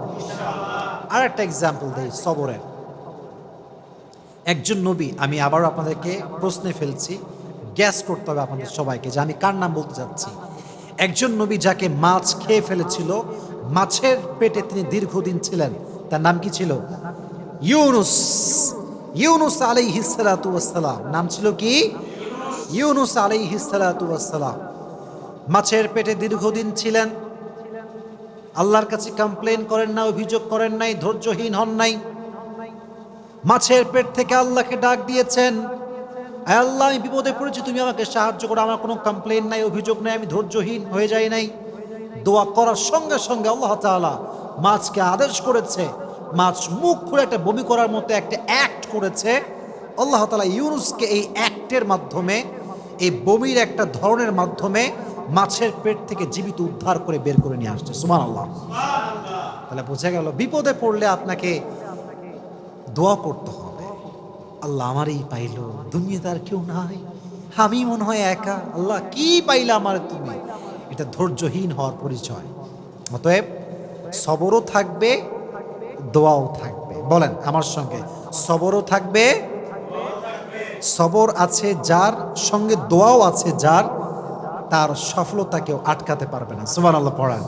আর একটা এক্সাম্পল দেই সবরের। একজন নবী, আমি আবারও আপনাদেরকে প্রশ্নে ফেলছি, গ্যাস করতে হবে আপনাদের সবাইকে যে আমি কার নাম বলতে যাচ্ছি। একজন নবী যাকে মাছ খেয়ে ফেলেছিল, মাছের পেটে তিনি দীর্ঘদিন ছিলেন, তার নাম কি ছিল? ইউনুস। ইউনুস আলাইহিস সালাতু ওয়াস সালাম। নাম ছিল কি? ইউনুস আলাইহিস সালাতু ওয়াস সালাম। মাছের পেটে দীর্ঘদিন ছিলেন, আল্লাহর কাছে কমপ্লেন করেন না, অভিযোগ করেন নাই, ধৈর্যহীন হন নাই। মাছের পেট থেকে আল্লাহকে ডাক দিয়েছেন, আল্লাহ আমি বিপদে পড়েছি, তুমি আমাকে সাহায্য করো, আমার কোনো কমপ্লেন নাই, অভিযোগ নাই, আমি ধৈর্যহীন হয়ে যাই নাই। দোয়া করার সঙ্গে সঙ্গে আল্লাহ তাআলা মাছকে আদেশ করেছে, মাছ মুখ খুলে একটা বমি করার মতো একটা অ্যাক্ট করেছে। আল্লাহ তাআলা ইউনুসকে এই অ্যাক্টের মাধ্যমে, এই বমির একটা ধরনের মাধ্যমে মাছের পেট থেকে জীবিত উদ্ধার করে বের করে নিয়ে আসছে। সুবহানাল্লাহ। তাহলে বোঝা গেল বিপদে পড়লে আপনাকে দোয়া করতে হবে, আল্লাহ আমারই পাইলো, দুনিয়াতে আর কেউ নাই, আমি মনে হয় একা, আল্লাহ কি পাইলা আমার তুমি। এটা ধৈর্যহীন হওয়ার পরিচয়। অতএব সবরও থাকবে, দোয়াও থাকবে। বলেন আমার সঙ্গে, সবরও থাকবে, সবর আছে যার সঙ্গে দোয়াও আছে যার, তার সফলতা কেউ আটকাতে পারবে না। সুবহানাল্লাহ পড়ান।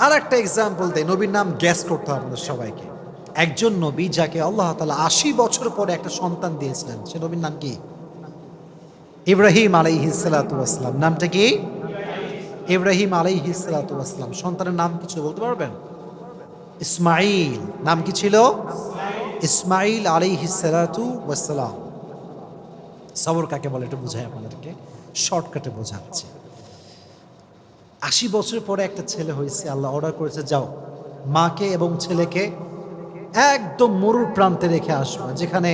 আর একটা এক্সাম্পল দেয়, নবীর নাম গ্যাস করতে হবে আমাদের সবাইকে। একজন নবী যাকে আল্লাহ তাআলা ৮০ বছর পরে একটা সন্তান দিয়েছিলেন, সে নবীর নাম কি? ইব্রাহিম আলাইহিস সালাতু ওয়াস সালাম। নামটা কি? ইব্রাহিম আলাইহিস সালাতু ওয়াস সালাম। সন্তানের নাম কিছু বলতে পারবেন? ইসমাঈল। নাম কি ছিল? ইসমাঈল আলাইহিস সালাতু ওয়াস সালাম। সবর কাকে বলে একটু বুঝাই আপনাদেরকে, শর্টকাটে বোঝাচ্ছি। ৮০ বছর পরে একটা ছেলে হয়েছে, আল্লাহ অর্ডার করেছে যাও মাকে এবং ছেলেকে একদম মরুর প্রান্তে রেখে আসবে, যেখানে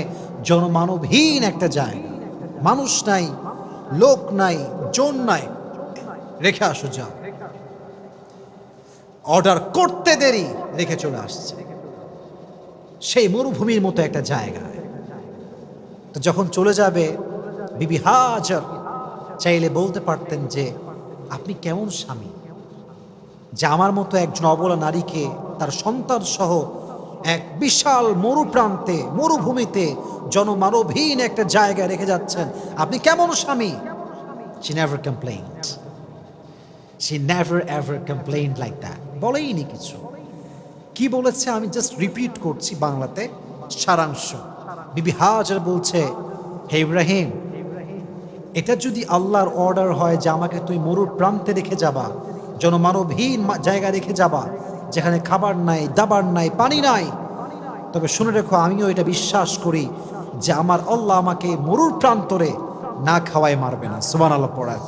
জনমানবহীন একটা জায়গা, মানুষ নাই, লোক নাই, জন নাই, রেখে আসো যাও। অর্ডার করতে দেরি, রেখে চলে আসছে সেই মরুভূমির মতো একটা জায়গায়। তো যখন চলে যাবে, বিবি হাজার চাইলে বলতে পারতেন যে আপনি কেমন স্বামী যে আমার মতো একজন অবলা নারীকে তার সন্তান সহ এক বিশাল মরুপ্রান্তে, মরুভূমিতে, জনমানবহীন একটা জায়গায় রেখে যাচ্ছেন, আপনি কেমন স্বামী? She never complained. She never ever complained like that. বলেইনি কিছু। কি বলেছে আমি জাস্ট রিপিট করছি বাংলাতে সারাংশ। বিবি হাজার বলছে, হে ইব্রাহিম, এটা যদি আল্লাহর অর্ডার হয় যে আমাকে তুই মরুর প্রান্তে রেখে যাবা, জনমানবহীন জায়গা রেখে যাবা, যেখানে খাবার নাই, দাবার নাই, পানি নাই, তবে শুনে রেখো আমিও এটা বিশ্বাস করি যে আমার আল্লাহ আমাকে মরুর প্রান্তরে না খাওয়াই মারবে না। সুবহানাল্লাহ পড়ায়।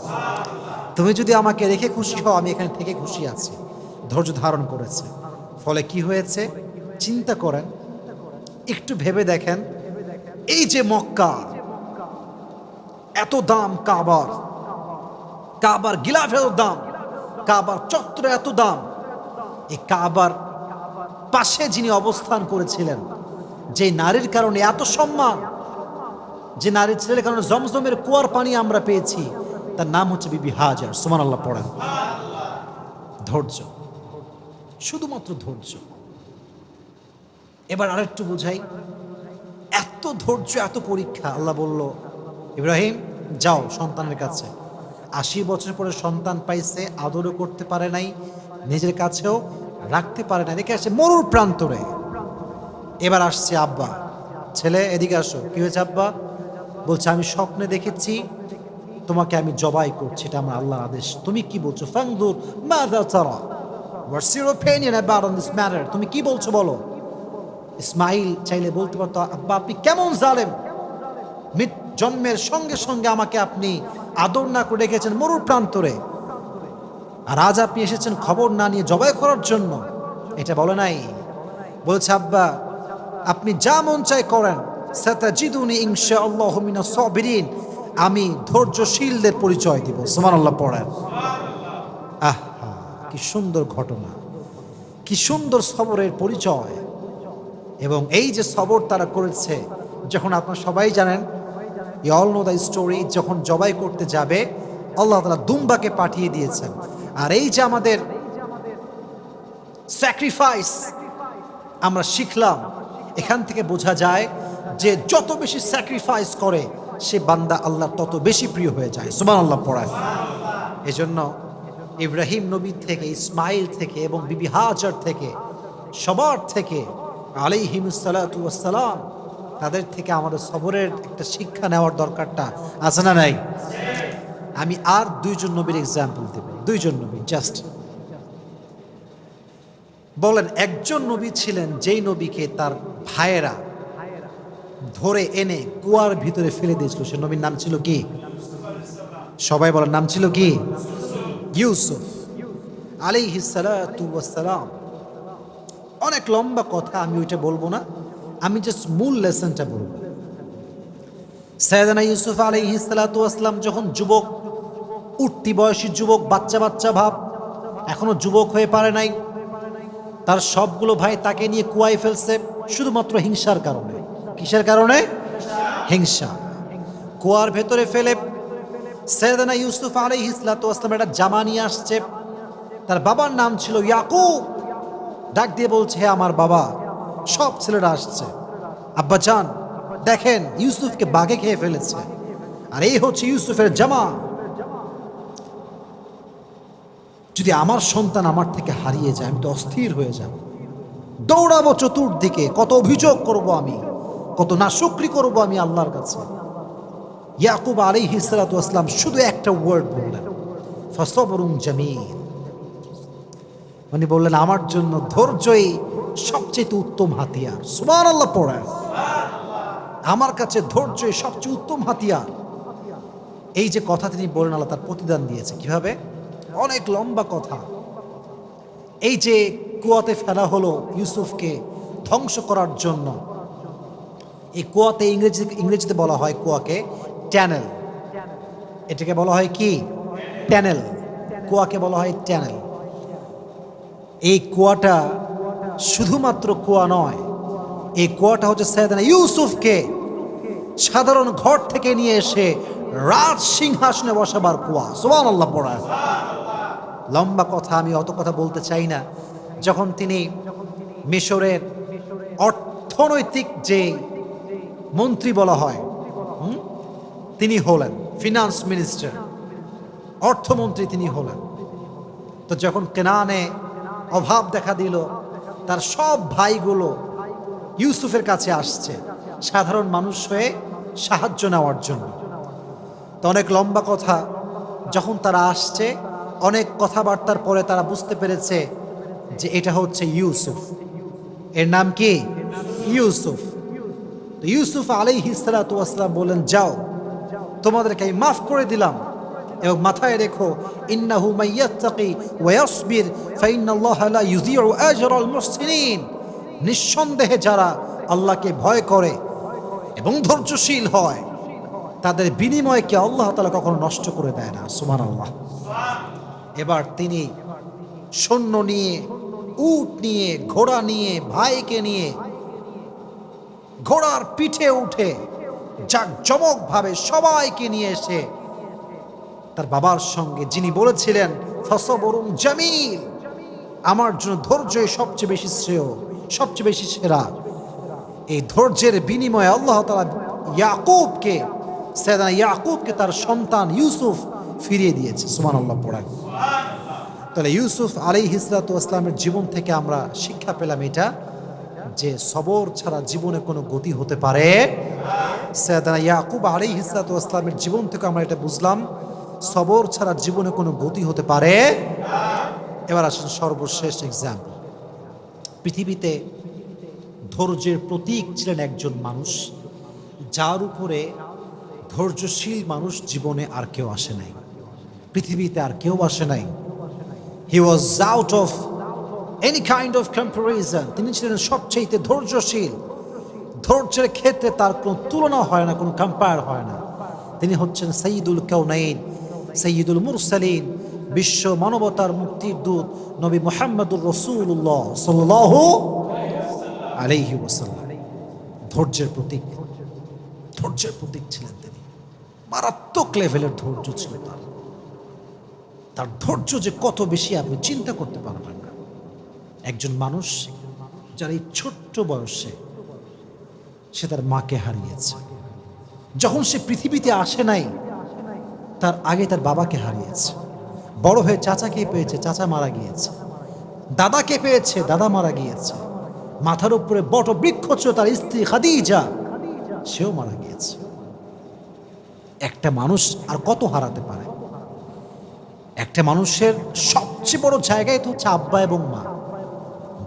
তুমি যদি আমাকে রেখে খুশি হও, আমি এখানে থেকে খুশি আছি। ধৈর্য ধারণ করেছে। ফলে কি হয়েছে চিন্তা করেন, একটু ভেবে দেখেন, এই যে মক্কা, এত দাম কাবার, কাবার গিলাফের দাম, কাবার চত্বরে এত দাম, এই কাবার পাশে যিনি অবস্থান করেছিলেন, যে নারীর কারণে এত সম্মান, যে নারীর ছেলের কারণে জমজমের কুয়ার পানি আমরা পেয়েছি, তার নাম হচ্ছে বিবি হাজার। সুবহানাল্লাহ পড়েন। ধৈর্য, শুধুমাত্র ধৈর্য। এবার আরেকটু বুঝাই, এত ধৈর্য, এত পরীক্ষা। আল্লাহ বলল, ইব্রাহিম যাও সন্তানের কাছে। ৮০ বছর পরে সন্তান পাইছে, আদরও করতে পারে নাই, নিজের কাছেও রাখতে পারে না, রেখে আসছে মরুর প্রান্তরে। এবার আসছে আব্বা, ছেলে এদিকে আসো। কি হয়েছে আব্বা? বলছে আমি স্বপ্নে দেখেছি তোমাকে আমি জবাই করছি, এটা আমার আল্লাহর আদেশ। তুমি কি বলছো? ফাংদুর মাযা তারা, what's your opinion about on this matter? তুমি কি বলছো বলো। ইসমাইল চাইলে বলতে পারতো, আব্বা আপনি কেমন জালেম, জন্মের সঙ্গে সঙ্গে আমাকে আপনি আদর না করে রেখেছেন মরুর প্রান্তরে, আর আজ আপনি এসেছেন খবর না নিয়ে জবাই করার জন্য। এটা বলে নাই। বলছে আব্বা আপনি যা মন চাই করেন, সাতাজিদুনি ইনশাআল্লাহু মিনাস সাবিরিন, আমি ধৈর্যশীলদের পরিচয় দিব। সুবহানাল্লাহ পড়েন। আহা কি সুন্দর ঘটনা, কি সুন্দর সবরের পরিচয়। এবং এই যে সবর তারা করেছে, যখন আপনারা সবাই জানেন, you all know the story, যখন জবাই করতে যাবে আল্লাহ তাআলা দুম্বাকে পাঠিয়ে দিয়েছেন। আর এই যে আমাদের স্যাক্রিফাইস আমরা শিখলাম, এখান থেকে বোঝা যায় যে যত বেশি স্যাক্রিফাইস করে সে বান্দা আল্লাহ তত বেশি প্রিয় হয়ে যায়। সুবহানাল্লাহ পড়ায়। এজন্য ইব্রাহিম নবী থেকে, ইসমাইল থেকে এবং বিবি হাজার থেকে, সবার থেকে আলাইহিমুস সালাতু ওয়াস সালাম, তাদের থেকে আমাদের সবরের একটা শিক্ষা নেওয়ার দরকারটা আছে না নাই? আমি আর দুইজন নবীর এক্সাম্পল দেব, দুইজন নবী জাস্ট। বলেন একজন নবী ছিলেন যেই নবীকে তার ভাইয়েরা ধরে এনে কুয়ার ভিতরে ফেলে দিয়েছিল, সে নবীর নাম ছিল কি? সবাই বলেন নাম ছিল কি? ইউসুফ আলাইহিস সালাতু ওয়াস সালাম। অনেক লম্বা কথা, আমি ওইটা বলবো না, আমি জাস্ট মূল লেসনটা বলবো। সাইয়েদনা ইউসুফ আলাইহিস সালাতু ওয়াস সালাম যখন যুবক, উঠতি বয়সী যুবক, বাচ্চা বাচ্চা ভাব, এখনো যুবক হয়ে পারে নাই, তার সবগুলো ভাই তাকে নিয়ে কুয়ায় ফেলছে, শুধুমাত্র হিংসার কারণে। কিসের কারণে? হিংসা। কুয়ার ভেতরে ফেলে সাইয়েদনা ইউসুফ আলাইহিস সালাতু ওয়াস সালাম একটা জামা নিয়ে আসছে। তার বাবার নাম ছিল ইয়াকুব। ডাক দিয়ে বলছে, হে আমার বাবা, সব ছেলেরা আসছে, আব্বা জান দেখেন ইউসুফকে বাঘে খেয়ে ফেলেছে, আর এই হচ্ছে ইউসুফের জামা। যদি আমার সন্তান আমার থেকে হারিয়ে যায় আমি তো অস্থির হয়ে যাব, দৌড়াবো চতুর্দিকে, কত অভিযোগ করব আমি, কত নাশুকরি করব আমি আল্লাহর কাছে। ইয়াকুব আলাইহিস সালাতু ওয়াস সালাম শুধু একটা ওয়ার্ড বললেন, ফাসবরুন জামিল। উনি বললেন, আমার জন্য ধৈর্যই সবচেয়ে উত্তম হাতিয়ার। সুবহানাল্লাহ পড়েন। আমার কাছে ধৈর্যই সবচেয়ে উত্তম হাতিয়ার। এই যে কথা তিনি বলেন, আল্লাহ তার প্রতিদান দিয়েছে। কিভাবে? অনেক লম্বা কথা। এই যে কুয়াতে ফেলা হলো ইউসুফকে ধ্বংস করার জন্য, এই কুয়াতে ইংরেজিতে বলা হয় কুয়াকে ট্যানেল। এটাকে বলা হয় কি? ট্যানেল। কুয়াকে বলা হয় ট্যানেল। এই কুয়াটা শুধুমাত্র কুয়া নয়, এই কুয়াটা হচ্ছে সাইয়েদনা ইউসুফকে সাধারণ ঘর থেকে নিয়ে এসে রাজ সিংহাসনে বসাবার কুয়া। সুবহানাল্লাহ পড়া। লম্বা কথা, আমি অত কথা বলতে চাই না। যখন তিনি মিশরের অর্থনৈতিক যে মন্ত্রী বলা হয়, তিনি হলেন ফিনান্স মিনিস্টার, অর্থমন্ত্রী তিনি হলেন। তো যখন কেনানে অভাব দেখা দিল, তার সব ভাইগুলো ইউসুফের কাছে আসছে সাধারণ মানুষ হয়ে সাহায্য নেওয়ার জন্য। তো অনেক লম্বা কথা, যখন তারা আসছে অনেক কথাবার্তার পরে তারা বুঝতে পেরেছে যে এটা হচ্ছে ইউসুফ। এর নাম কি? ইউসুফ। তো ইউসুফ আলাইহিস সালাতু ওয়াস সালাম বলেন, যাও, তোমাদেরকে আমি মাফ করে দিলাম, এবং মাথায় রেখো, ইন্নাহু মাইয়াত্তাকি ওয়া ইয়াসবির ফাইন্নাল্লাহা লা ইউযিউ আজরাল মুহসিনিন। নিঃসন্দেহে যারা আল্লাহকে ভয় করে এবং ধৈর্যশীল হয় তাদের বিনিময়কে আল্লাহ তাআলা কখনো নষ্ট করে দেয় না। সুবহানাল্লাহ। এবার তিনি সৈন্য নিয়ে, উট নিয়ে, ঘোড়া নিয়ে, ভাইকে নিয়ে ঘোড়ার পিঠে উঠে জাঁকজমকভাবে সবাইকে নিয়ে এসে তার বাবার সঙ্গে, যিনি বলেছিলেন ফাসবরুন জামিল, আমার জন্য ধৈর্যই সবচেয়ে বেশি শ্রেয়, সবচেয়ে বেশি সেরা, এই ধৈর্যের বিনিময়ে আল্লাহ তাআলা ইয়াকুবকে, সাইয়েদনা ইয়াকুবকে তার সন্তান ইউসুফ ফিরিয়ে দিয়েছে। সুবহানাল্লাহ পড়েন। তাহলে ইউসুফ আলাইহিস সালাতু ওয়াস সালামের জীবন থেকে আমরা শিক্ষা পেলাম এটা, যে সবর ছাড়া জীবনে কোনো গতি হতে পারে। সাইয়েদনা ইয়াকুব আলাইহিস সালাতু ওয়াস সালামের জীবন থেকে আমরা এটা বুঝলাম, সবর ছাড়া জীবনে কোনো গতি হতে পারে। এবার আসুন সর্বশেষ এক্সাম্পল। পৃথিবীতে ধৈর্যের প্রতীক ছিলেন একজন মানুষ, যার উপরে ধৈর্যশীল মানুষ জীবনে আর কেউ আসে নাই, পৃথিবীতে আর কেউ আসে নাই। He was out of any kind of comparison. তিনি ছিলেন সবচেয়ে ধৈর্যশীল। ধৈর্যের ক্ষেত্রে তার কোনো তুলনা হয় না, কোনো কম্পেয়ার হয় না। তিনি হচ্ছেন সাইয়্যিদুল কাউনাইন, সাইয়্যিদুল মুরসালিন, বিশ্ব মানবতার মুক্তির দূত নবী মুহাম্মদুর রাসূলুল্লাহ সাল্লাল্লাহু আলাইহি ওয়াসাল্লাম। ধৈর্যের প্রতীক, ধৈর্যের প্রতীক ছিলেন তিনি। মারাত্মক লেভেলের ধৈর্য ছিল তার। তার ধৈর্য যে কত বেশি আপনি চিন্তা করতে পারবেন না। একজন মানুষ যার এই ছোট্ট বয়সে সে তার মাকে হারিয়েছে, যখন সে পৃথিবীতে আসে নাই তার আগে তার বাবাকে হারিয়েছে, বড় হয়ে চাচাকে পেয়েছে, চাচা মারা গিয়েছে, দাদাকে পেয়েছে, দাদা মারা গিয়েছে, মাথার উপরে বট বৃক্ষ ছিল তার স্ত্রী খাদিজা, সেও মারা গিয়েছে। একটা মানুষ আর কত হারাতে পারে? একটা মানুষের সবচেয়ে বড় জায়গায় তো হচ্ছে আব্বা এবং মা।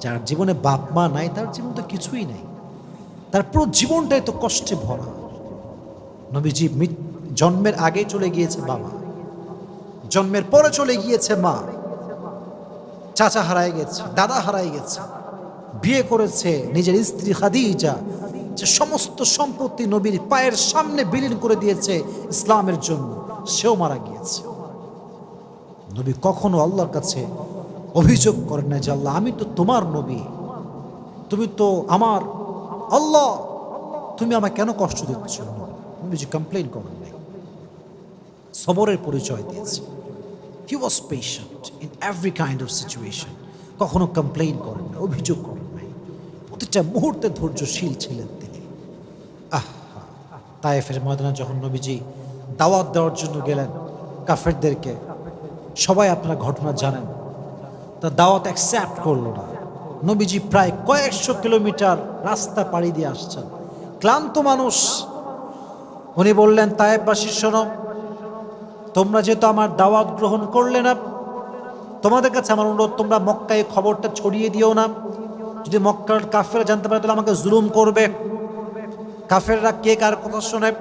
যার জীবনে বাপ মা নাই তার জীবন তো কিছুই নাই, তার পুরো জীবনটাই তো কষ্টে ভরা। নবীজি জন্মের আগে চলে গিয়েছে বাবা, জন্মের পরে চলে গিয়েছে মা, চাচা হারায় গেছে, দাদা হারায় গেছে, বিয়ে করেছে নিজের স্ত্রী খাদিজা, যে সমস্ত সম্পত্তি নবীর পায়ের সামনে বিলীন করে দিয়েছে ইসলামের জন্য, সেও মারা গিয়েছে। নবী কখনো আল্লাহর কাছে অভিযোগ করেন না যে আল্লাহ আমি তো তোমার নবী, তুমি তো আমার আল্লাহ তুমি আমায় কেন কষ্ট দিচ্ছ? নবীজি কমপ্লেন করেন নাই, সবরের পরিচয় দিয়েছে। He was patient in every kind of situation. কখনো কমপ্লেন করেন না, অভিযোগ করেন নাই, প্রতিটা মুহূর্তে ধৈর্যশীল ছিলেন তিনি। তায়েফের ময়দানে যখন নবীজি দাওয়াত দেওয়ার জন্য গেলেন কাফেরদেরকে, সবাই আপনারা ঘটনা জানেন, তা দাওয়াত অ্যাকসেপ্ট করলো না। নবীজি প্রায় কয়েকশো কিলোমিটার রাস্তা পাড়ি দিয়ে আসছেন, ক্লান্ত মানুষ। উনি বললেন, তায়েফবাসী শোনো, তোমরা যেহেতু আমার দাওয়াত গ্রহণ করলে না, তোমাদের কাছে আমার অনুরোধ, তোমরা মক্কায় খবরটা ছড়িয়ে দিও না। যদি মক্কার কাফেররা জানতে পারে তাহলে আমাকে জুলুম করবে। কাফেররা কে কার কথা শোনে?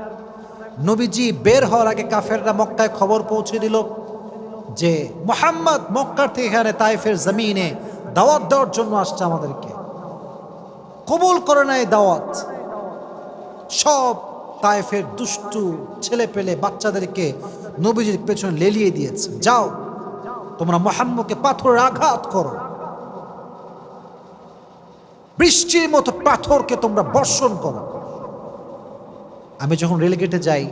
নবীজি বের হওয়ার আগে কাফেররা মক্কায় খবর পৌঁছে দিল যে মুহাম্মদ মক্কার থেকে এখানে তায়েফের জমিনে দাওয়াত দেওয়ার জন্য আসছে, আমাদেরকে কবুল করে না এই দাওয়াত। সব তায়েফের দুষ্টু ছেলে পেলে বাচ্চাদেরকে নবীজির পেছনে লেলিয়ে দিয়েছে, যাও তোমরা মুহাম্মদকে পাথরের আঘাত করো, বৃষ্টির মতো পাথরকে তোমরা বর্ষণ করো। আমি যখন রেলগেটে যাই,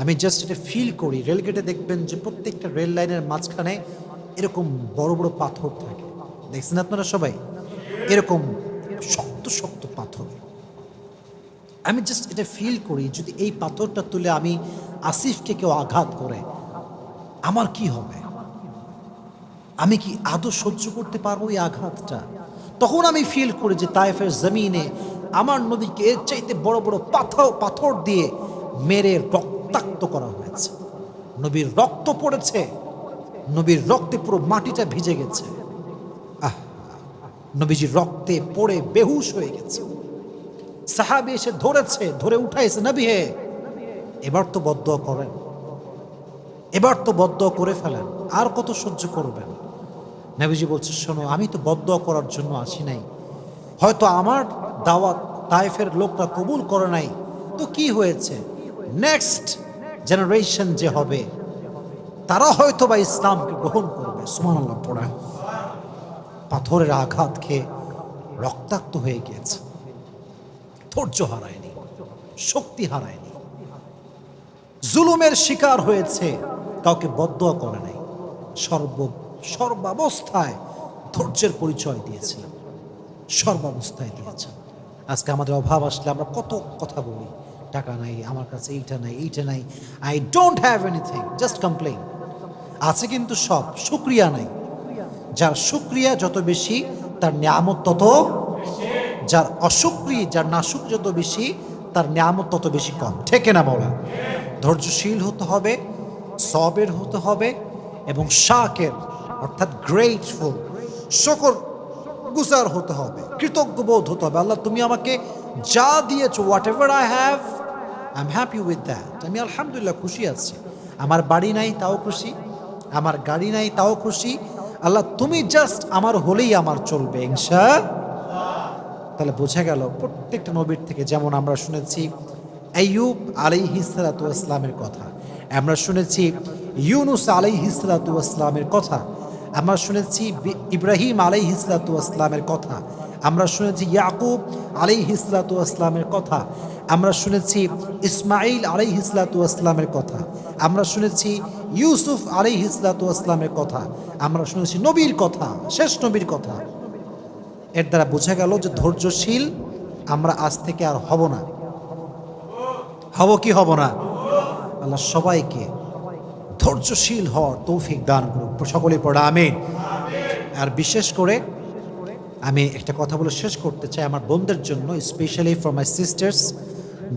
আমি জাস্ট এটা ফিল করি। রেলগেটে দেখবেন যে প্রত্যেকটা রেল লাইনের মাঝখানে এরকম বড় বড় পাথর থাকে, দেখছেন আপনারা সবাই, এরকম শক্ত শক্ত পাথর। আমি জাস্ট এটা ফিল করি, যদি এই পাথরটা তুলে আমি আসিফকে কেউ আঘাত করে আমার কি হবে? আমি কি আদৌ সহ্য করতে পারবো এই আঘাতটা? তখন আমি ফিল করি যে তায়েফের জমিনে আমার নবীকে এর চাইতে বড় বড় পাথর দিয়ে মেরে রক্তাক্ত করা হয়েছে। নবীর রক্ত পড়েছে, নবীর রক্তে পুরো মাটিটা ভিজে গেছে। নবীজির রক্তে পড়ে বেহুশ হয়ে গেছে। সাহাবী এসে ধরেছে, ধরে উঠাইছে, নবী হে এবার তো বদদুয়া করেন, এবার তো বদদুয়া করে ফেলেন, আর কত সহ্য করবেন? নবীজি বলছে, শোনো, আমি তো বদদুয়া করার জন্য আসি নাই, হয়তো আমার দাওয়াত তায়েফের লোকরা কবুল করে নাই, তো কি হয়েছে, নেক্সট জেনারেশন যে হবে তারা হয়তো বা ইসলামকে গ্রহণ করবে। সুবহানাল্লাহ পড়া। পাথরের আঘাত খেয়ে রক্তাক্ত হয়ে গিয়েছে, ধৈর্য হারায়নি, শক্তি হারায়নি, জুলুমের শিকার হয়েছে, কাউকে বদদুয়া করে নাই, সর্বাবস্থায় ধৈর্যের পরিচয় দিয়েছিলেন, সর্বাবস্থায় দিয়েছেন। আজকে আমাদের অভাব আসলে আমরা কত কথা বলি, টাকা নাই, আমার কাছে এইটা নাই, এইটা নাই, I don't have anything, just complain. আছে কিন্তু সব, শুকরিয়া নাই। যার শুকরিয়া যত বেশি তার নিয়ামত তত, যার অশুকরিয়া, যার নাশুকরিয়া যত বেশি তার নিয়ামত তত বেশি কম। ঠিক না বলা? ধৈর্যশীল হতে হবে, সবের হতে হবে, এবং শাকের অর্থাৎ গ্রেটফুল, শুকর গুজার হতে হবে, কৃতজ্ঞ বোধ হতে হবে। আল্লাহ তুমি আমাকে যা দিয়েছো, what ever I have, I am happy with that. আমি আলহামদুলিল্লাহ খুশি আছি। আমার বাড়ি নাই তাও খুশি, আমার গাড়ি নাই তাও খুশি। আল্লাহ তুমি জাস্ট আমার হলেই আমার চলবে ইনশাআল্লাহ। তাহলে বোঝা গেল প্রত্যেকটা নবীর থেকে, যেমন আমরা শুনেছি আইয়ুব আলাইহিস সালাতু ওয়াস সালামের কথা, আমরা শুনেছি ইউনুস আলাইহিস সালাতু ওয়াস সালামের কথা, আমরা শুনেছি ইব্রাহিম আলাইহিস সালাতু ওয়াস সালামের কথা, আমরা শুনেছি ইয়াকুব আলাইহিস সালাতু ওয়াস সালামের কথা, আমরা শুনেছি ইসমাঈল আলাইহিস সালাতু ওয়াস সালামের কথা, আমরা শুনেছি ইউসুফ আলাইহিস সালাতু ওয়াস সালামের কথা, আমরা শুনেছি নবীর কথা, শেষ নবীর কথা। এর দ্বারা বোঝা গেল যে ধৈর্যশীল আমরা আজ থেকে আর হব না। হব কি হব না? আল্লাহ সবাইকে ধৈর্যশীল হওয়ার তৌফিক দান করুক, সকলে পড়া আমিন। আর বিশেষ করে আমি একটা কথা বলে শেষ করতে চাই আমার বোনদের জন্য, specially for my sisters,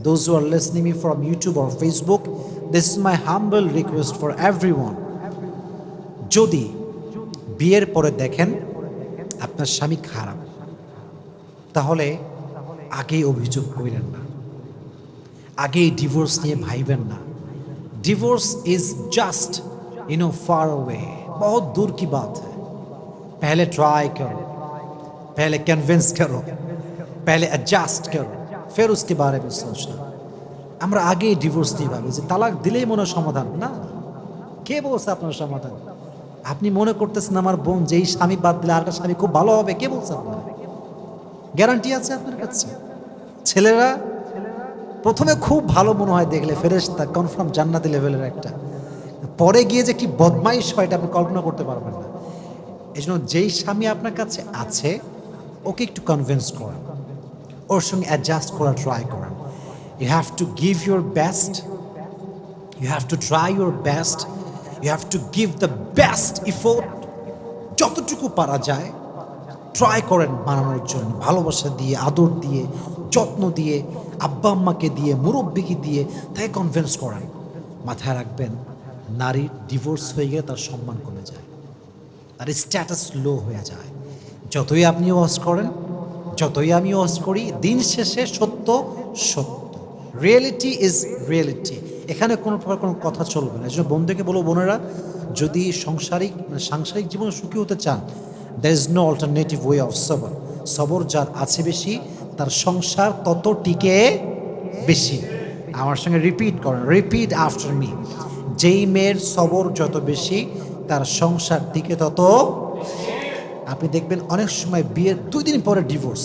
those who R listening me from YouTube or Facebook, this is my humble request for everyone. যদি বিয়ের পরে দেখেন আপনার স্বামী খারাপ, তাহলে আগেই অভিযোগ করেন না, আগেই ডিভোর্স নিয়ে ভাইবেন না। Divorce is just far away, बहुत दूर की बात है। पहले ट्राई करो, पहले कन्विंस करो, पहले एडजस्ट करो, फिर उसके बारे में सोचना। আমরা আগেই ডিভোর্স দিয়ে ভাবি যে তালাক দিলেই মনে সমাধান। না, কে বলছে আপনার সমাধান? আপনি মনে করতেছেন আমার বোন যেই স্বামী বাদ দিলে আরেকটা স্বামী খুব ভালো হবে, কে বলছে আপনার? গ্যারান্টি আছে আপনার কাছে? ছেলেরা প্রথমে খুব ভালো মনে হয় দেখলে, ফেরেশতা, কনফার্ম জান্নাতি লেভেলের একটা, পরে গিয়ে যে কি বদমাইশ হয় এটা আপনি কল্পনা করতে পারবেন না। এই জন্য যেই স্বামী আপনার কাছে আছে ওকে একটু কনভিন্স করেন, ওর সঙ্গে অ্যাডজাস্ট করার ট্রাই করেন। You have to give your best, you have to try your best, you have to give the best effort. যতটুকু পারা যায় ট্রাই করেন বানানোর জন্য, ভালোবাসা দিয়ে, আদর দিয়ে, যত্ন দিয়ে, আব্বা আম্মাকে দিয়ে, মুরব্বিকে দিয়ে তাই কনভিন্স করেন। মাথায় রাখবেন, নারীর ডিভোর্স হয়ে গেলে তার সম্মান কমে যায়, তার স্ট্যাটাস লো হয়ে যায়। যতই আপনি ওয়াজ করেন, যতই আমি ওয়াজ করি, দিন শেষে সত্য সত্য, রিয়েলিটি ইজ রিয়েলিটি। এখানে কোনো প্রকার কোনো কথা চলবে না। এই জন্য বন্ধুকে বলবো, বোনেরা, যদি সাংসারিক জীবনে সুখী হতে চান, there is no alternative way of সবর। সবর যার আছে বেশি, তার সংসার তত টিকে বেশি। আমার সঙ্গে রিপিট করেন, রিপিট আফটার মি। যেই মেয়ের সবর যত বেশি, তার সংসার টিকে তত। আপনি দেখবেন অনেক সময় বিয়ের 2 দিন পরে ডিভোর্স,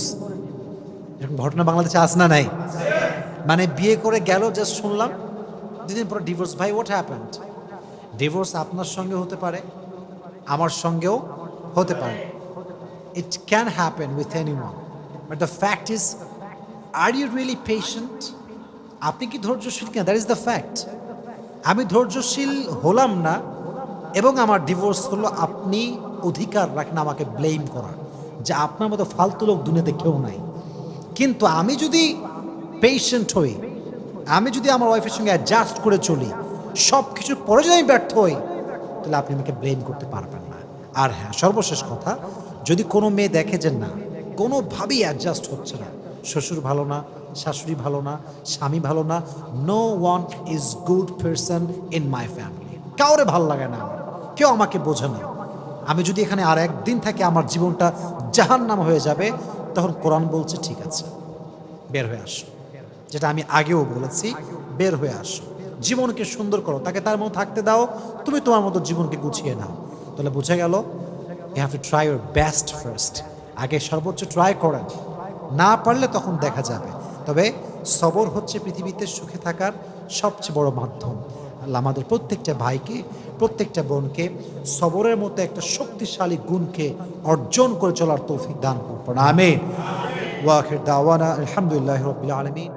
এরকম ঘটনা বাংলাদেশে আছে না নাই? মানে বিয়ে করে গেল, জাস্ট শুনলাম 2 দিন পরে ডিভোর্স। ভাই, হোয়াট হ্যাপেন্ড? ডিভোর্স আপনার সঙ্গে হতে পারে, আমার সঙ্গেও হতে পারে। It can happen with anyone, but the fact is, are you really patient? আপনি কি ধৈর্যশীল কিনা? That is the fact. আমি ধৈর্যশীল হলাম না এবং আমার ডিভোর্স হলো, আপনি অধিকার রাখেন আমাকে ব্লেম করার, যে আপনার মতো ফালতু লোক দুনিয়াতে কেউ নাই। কিন্তু আমি যদি পেশেন্ট হই, আমি যদি আমার ওয়াইফের সঙ্গে অ্যাডজাস্ট করে চলি, সব কিছুর পরে যদি আমি ব্যর্থ হই, তাহলে আপনি আমাকে ব্লেম করতে পারবেন না। আর হ্যাঁ, সর্বশেষ কথা, যদি কোনো মেয়ে দেখে যে না, কোনোভাবেই অ্যাডজাস্ট হচ্ছে না, শ্বশুর ভালো না, শাশুড়ি ভালো না, স্বামী ভালো না, no one is good person in my family, কাউরে ভালো লাগে না, কেউ আমাকে বোঝে না, আমি যদি এখানে আর একদিন থাকি আমার জীবনটা জাহান্নাম হয়ে যাবে, তখন কোরআন বলছে ঠিক আছে, বের হয়ে আসো। যেটা আমি আগেও বলেছি, বের হয়ে আসো, জীবনকে সুন্দর করো, তাকে তার মতো থাকতে দাও, তুমি তোমার মতো জীবনকে গুছিয়ে নাও। তাহলে বুঝে গেল, you have to try your best first. আগে সর্বোচ্চ ট্রাই করেন, না পারলে তখন দেখা যাবে। তবে সবর হচ্ছে পৃথিবীতে সুখে থাকার সবচেয়ে বড় মাধ্যম। আল্লাহ আমাদের প্রত্যেকটা ভাইকে, প্রত্যেকটা বোনকে সবরের মতো একটা শক্তিশালী গুণকে অর্জন করে চলার তৌফিক দান করুন। আমিন। ওয়া আখির দাওয়ানা আলহামদুলিল্লাহি রাব্বিল আলামিন।